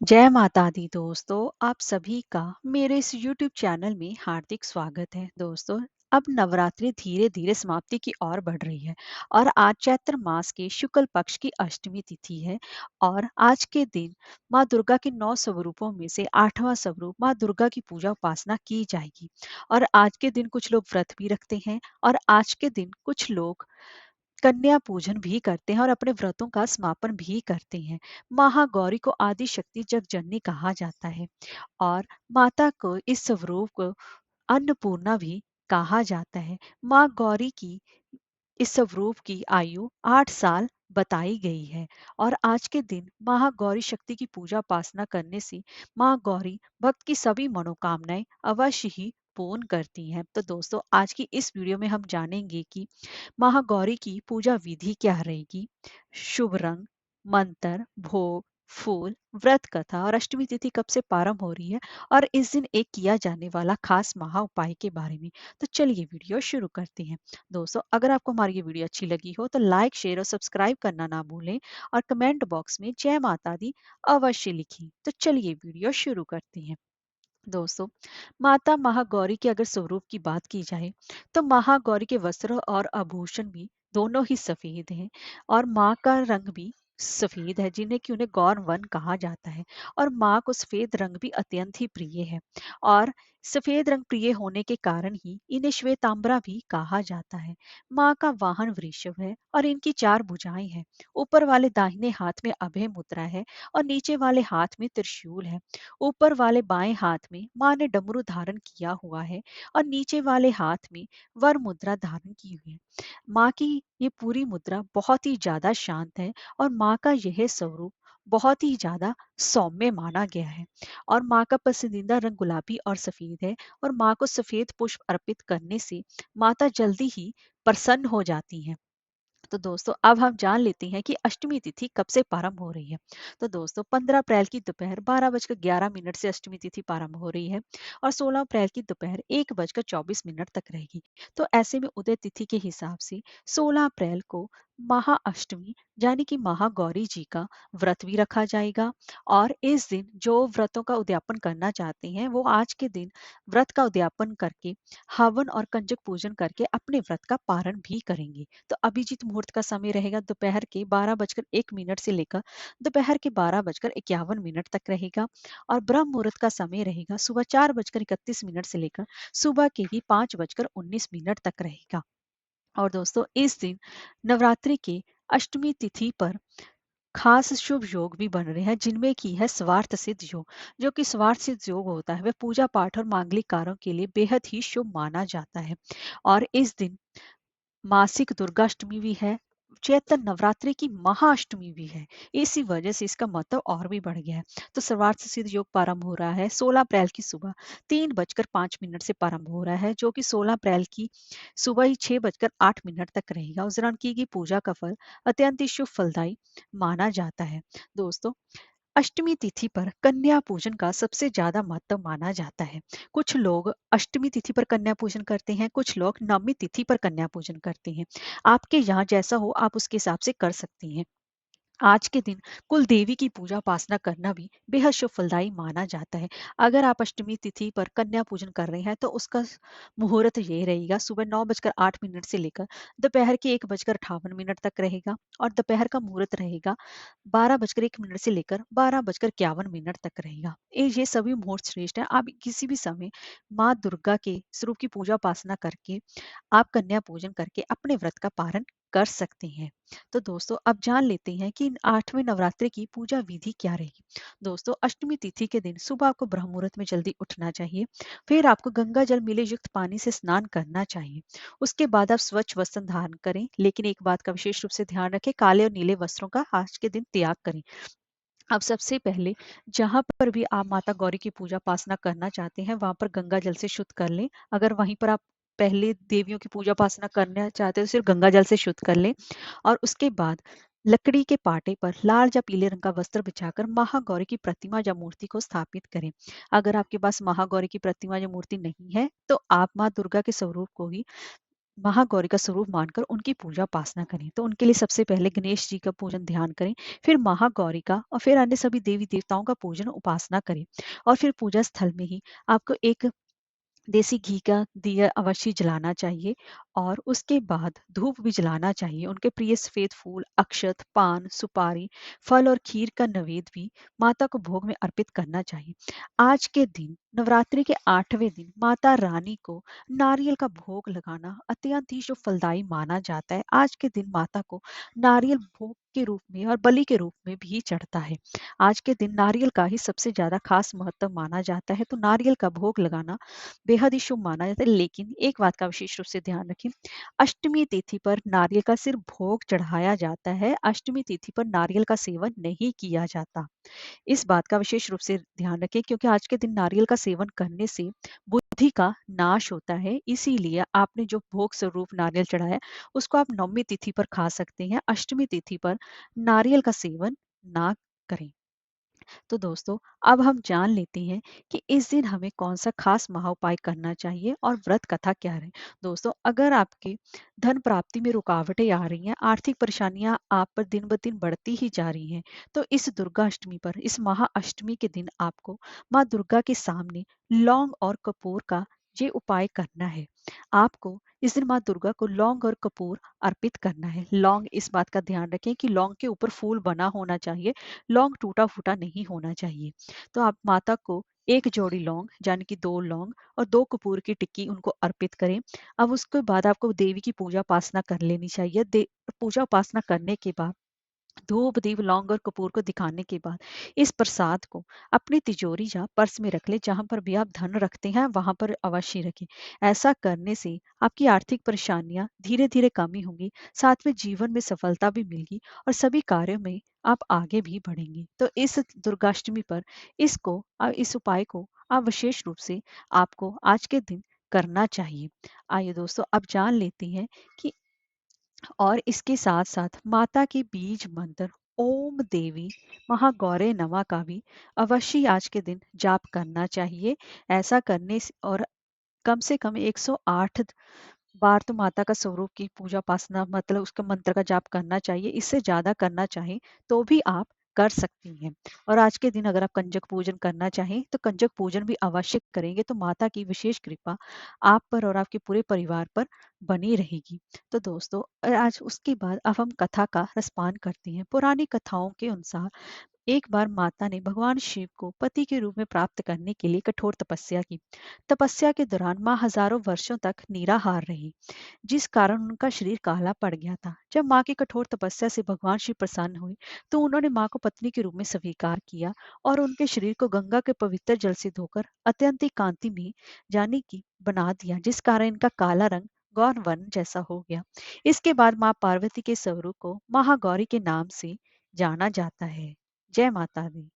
जय माता दी दोस्तों, आप सभी का मेरे इस YouTube चैनल में हार्दिक स्वागत है। दोस्तों, अब नवरात्रि धीरे धीरे समाप्ति की ओर बढ़ रही है और आज चैत्र मास के शुक्ल पक्ष की अष्टमी तिथि है। और आज के दिन माँ दुर्गा के 9 स्वरूपों में से 8वां स्वरूप माँ दुर्गा की पूजा उपासना की जाएगी। और आज के दिन कुछ लोग व्रत भी रखते हैं और आज के दिन कुछ लोग कन्या पूजन भी करते हैं और अपने व्रतों का समापन भी करते हैं। महागौरी को आदि शक्ति जगजननी कहा जाता है और माता को इस स्वरूप को अन्नपूर्णा भी कहा जाता है। माँ गौरी की इस स्वरूप की आयु 8 साल बताई गई है और आज के दिन महागौरी शक्ति की पूजा उपासना करने से माँ गौरी भक्त की सभी मनोकामनाएं अवश्य ही पूर्ण करती हैं। तो दोस्तों, आज की इस वीडियो में हम जानेंगे कि महागौरी की पूजा विधि क्या रहेगी, शुभ रंग, मंत्र, भोग, फूल, व्रत कथा और अष्टमी तिथि कब से प्रारंभ हो रही है और इस दिन एक किया जाने वाला खास महा उपाय के बारे में। तो चलिए वीडियो शुरू करते हैं। दोस्तों, अगर आपको हमारी ये वीडियो अच्छी लगी हो तो लाइक, शेयर और सब्सक्राइब करना ना भूलें और कमेंट बॉक्स में जय माता दी अवश्य लिखें। तो चलिए वीडियो शुरू करते हैं। दोस्तों, माता महागौरी के अगर स्वरूप की बात की जाए तो महागौरी के वस्त्र और आभूषण भी दोनों ही सफेद हैं और माँ का रंग भी सफेद है, जिन्हें कि उन्हें गौर वन कहा जाता है। और माँ को सफेद रंग भी अत्यंत ही प्रिय है और सफेद रंग प्रिय होने के कारण ही इन्हें श्वेतांबरा भी कहा जाता है। माँ का वाहन वृषभ है और इनकी 4 भुजाएं हैं। ऊपर वाले दाहिने हाथ में अभय मुद्रा है और नीचे वाले हाथ में त्रिशूल है। ऊपर वाले बाएं हाथ में माँ ने डमरू धारण किया हुआ है और नीचे वाले हाथ में वर मुद्रा धारण की हुई है। माँ की ये पूरी मुद्रा बहुत ही ज्यादा शांत है और माँ का यह स्वरूप बहुत ही ज्यादा सौम्य माना गया है। और माँ का पसंदीदा रंग गुलाबी और सफेद है और माँ को सफेद पुष्प अर्पित करने से माता जल्दी ही प्रसन्न हो जाती हैं। तो दोस्तों, अब हम जान लेते हैं कि अष्टमी तिथि कब से प्रारंभ हो रही है। तो दोस्तों, 15 अप्रैल की दोपहर 12:11 से अष्टमी तिथि प्रारंभ हो रही है और 16 अप्रैल की दोपहर 1:24 तक रहेगी। तो ऐसे में उदय तिथि के हिसाब से 16 अप्रैल को महाअष्टमी यानी कि महागौरी जी का व्रत भी रखा जाएगा। और इस दिन जो व्रतों का उद्यापन करना चाहते हैं वो आज के दिन व्रत का उद्यापन करके हवन और कंजक पूजन करके अपने व्रत का पारण भी करेंगे। तो अभिजीत मुहूर्त का समय रहेगा दोपहर के 12:01 से लेकर दोपहर के 12:51 तक रहेगा और ब्रह्म मुहूर्त का समय रहेगा सुबह 4:31 से लेकर सुबह के ही 5:19 तक रहेगा। और दोस्तों, इस दिन नवरात्रि के अष्टमी तिथि पर खास शुभ योग भी बन रहे हैं, जिनमें की है स्वार्थ सिद्ध योग। जो कि स्वार्थ सिद्ध योग होता है वह पूजा पाठ और मांगलिक कार्यों के लिए बेहद ही शुभ माना जाता है। और इस दिन मासिक दुर्गाष्टमी भी है, चैत्र नवरात्रि की महाअष्टमी भी है। इसी वजह से इसका महत्व और भी बढ़ गया है। तो सर्वार्थ सिद्ध योग प्रारंभ हो रहा है 16 अप्रैल की सुबह 3:05 से प्रारंभ हो रहा है, जो कि 16 अप्रैल की सुबह ही 6:08 तक रहेगा। उस दौरान की गई पूजा का फल अत्यंत ही शुभ फलदायी माना जाता है। दोस्तों, अष्टमी तिथि पर कन्या पूजन का सबसे ज्यादा महत्व माना जाता है। कुछ लोग अष्टमी तिथि पर कन्या पूजन करते हैं, कुछ लोग नवमी तिथि पर कन्या पूजन करते हैं। आपके यहाँ जैसा हो आप उसके हिसाब से कर सकती हैं। आज के दिन कुल देवी की पूजा उपासना करना भी बेहद शुभ फलदायी माना जाता है। अगर आप अष्टमी तिथि पर कन्या पूजन कर रहे हैं तो उसका मुहूर्त ये रहेगा सुबह 9:08 से लेकर दोपहर के 1:58 तक रहेगा और दोपहर का मुहूर्त रहेगा 12:01 से लेकर 12:51 तक रहेगा। ये सभी मुहूर्त श्रेष्ठ है। आप किसी भी समय माँ दुर्गा के स्वरूप की पूजा उपासना करके आप कन्या पूजन करके अपने व्रत का पारण कर सकते हैं। तो दोस्तों, अब जान लेते हैं कि 8वें नवरात्रि की पूजा विधि क्या रहेगी। दोस्तों, अष्टमी तिथि के दिन सुबह आपको ब्रह्म मुहूर्त में जल्दी उठना चाहिए। फिर आपको गंगा जल मिले युक्त पानी से स्नान करना चाहिए। उसके बाद आप स्वच्छ वस्त्र धारण करें, लेकिन एक बात का विशेष रूप से ध्यान रखें, काले और नीले वस्त्रों का आज के दिन त्याग करें। अब सबसे पहले जहां पर भी आप माता गौरी की पूजा उपासना करना चाहते हैं वहां पर गंगा जल से शुद्ध कर लें। अगर वहीं पर आप पहले देवियों की पूजा उपासना करना चाहते हैं तो सिर्फ गंगा जल से शुद्ध कर लें। और उसके बाद लकड़ी के पाटे पर लाल या पीले रंग का वस्त्र बिछाकर महागौरी की प्रतिमा या मूर्ति को स्थापित करें। अगर आपके पास महागौरी की प्रतिमा या मूर्ति नहीं है तो आप माँ दुर्गा के स्वरूप को ही महागौरी का स्वरूप मानकर उनकी पूजा उपासना करें। तो उनके लिए सबसे पहले गणेश जी का पूजन ध्यान करें, फिर महागौरी का और फिर अन्य सभी देवी देवताओं का पूजन उपासना करें। और फिर पूजा स्थल में ही आपको एक देसी घी का दिया अवश्य जलाना चाहिए और उसके बाद धूप भी जलाना चाहिए। उनके प्रिय सफेद फूल, अक्षत, पान, सुपारी, फल और खीर का नैवेद्य भी माता को भोग में अर्पित करना चाहिए। आज के दिन नवरात्रि के 8वें दिन माता रानी को नारियल का भोग लगाना अत्यंत ही शुभ फलदायी माना जाता है। आज के दिन माता को नारियल भोग के रूप में और बलि के रूप में भी चढ़ता है। आज के दिन नारियल का ही सबसे ज्यादा खास महत्व माना जाता है। तो नारियल का भोग लगाना बेहद ही शुभ माना जाता है। लेकिन एक बात का विशेष रूप से ध्यान रखें, अष्टमी तिथि पर नारियल का सिर्फ भोग चढ़ाया जाता है। अष्टमी तिथि पर नारियल का सेवन नहीं किया जाता। इस बात का विशेष रूप से ध्यान रखें, क्योंकि आज के दिन नारियल का सेवन करने से बुद्धि का नाश होता है। इसीलिए आपने जो भोग स्वरूप नारियल चढ़ाया, उसको आप नवमी तिथि पर खा सकते हैं। अष्टमी तिथि पर नारियल का सेवन ना करें। तो दोस्तों, अब हम जान लेते हैं कि इस दिन हमें कौन सा खास महाउपाय करना चाहिए और व्रत कथा क्या है। दोस्तों, अगर आपके धन प्राप्ति में रुकावटें आ रही हैं, आर्थिक परेशानियां आप पर दिन ब दिन बढ़ती ही जा रही हैं, तो इस दुर्गा अष्टमी पर, इस महाअष्टमी के दिन आपको माँ दुर्गा के सामने लौंग और कपूर का ये उपाय करना है। आपको इस दिन माँ दुर्गा को लौंग और कपूर अर्पित करना है। लौंग, इस बात का ध्यान रखें कि लौंग के ऊपर फूल बना होना चाहिए, लौंग टूटा-फूटा नहीं होना चाहिए। तो आप माता को 1 जोड़ी लौंग यानी कि 2 लौंग और 2 कपूर की टिक्की उनको अर्पित करें। अब उसके बाद आपको देवी की पूजा उपासना कर लेनी चाहिए। पूजा उपासना करने के बाद धूप दीप लौंग और कपूर को दिखाने के बाद इस प्रसाद को अपनी तिजोरी या पर्स में रख ले। जहां पर भी आप धन रखते हैं वहां पर अवश्य रखें। ऐसा करने से आपकी आर्थिक परेशानियां धीरे धीरे कमी होंगी, साथ में जीवन में सफलता भी मिलेगी और सभी कार्यों में आप आगे भी बढ़ेंगे। तो इस दुर्गाष्टमी पर इस उपाय को आप विशेष रूप से आपको आज के दिन करना चाहिए। आइए दोस्तों, अब जान लेते हैं कि और इसके साथ-साथ माता के बीज मंत्र ओम देवी महागौरे नमः का भी अवश्य आज के दिन जाप करना चाहिए। ऐसा करने से और कम से कम 108 बार तो माता का स्वरूप की पूजा उपासना मतलब उसके मंत्र का जाप करना चाहिए। इससे ज़्यादा करना चाहें तो भी आप कर सकती हैं। और आज के दिन अगर आप कंजक पूजन करना चाहें तो कंजक पूजन भी अवश्य करेंगे तो माता की विशेष कृपा आप पर और आपके पूरे परिवार पर बनी रहेगी। तो दोस्तों, आज उसके बाद अब हम कथा का रसपान करते हैं। पुरानी कथाओं के अनुसार एक बार माता ने भगवान शिव को पति के रूप में प्राप्त करने के लिए कठोर तपस्या की। तपस्या के दौरान माँ हजारों वर्षों तक निराहार रही, जिस कारण उनका शरीर काला पड़ गया था। जब माँ की कठोर तपस्या से भगवान शिव प्रसन्न हुए, तो उन्होंने माँ को पत्नी के रूप में स्वीकार किया और उनके शरीर को गंगा के पवित्र जल से धोकर अत्यंत ही कांति में जाने की बना दिया, जिस कारण इनका काला रंग गौर वर्ण जैसा हो गया। इसके बाद माँ पार्वती के स्वरूप को महागौरी के नाम से जाना जाता है। जय माता दी।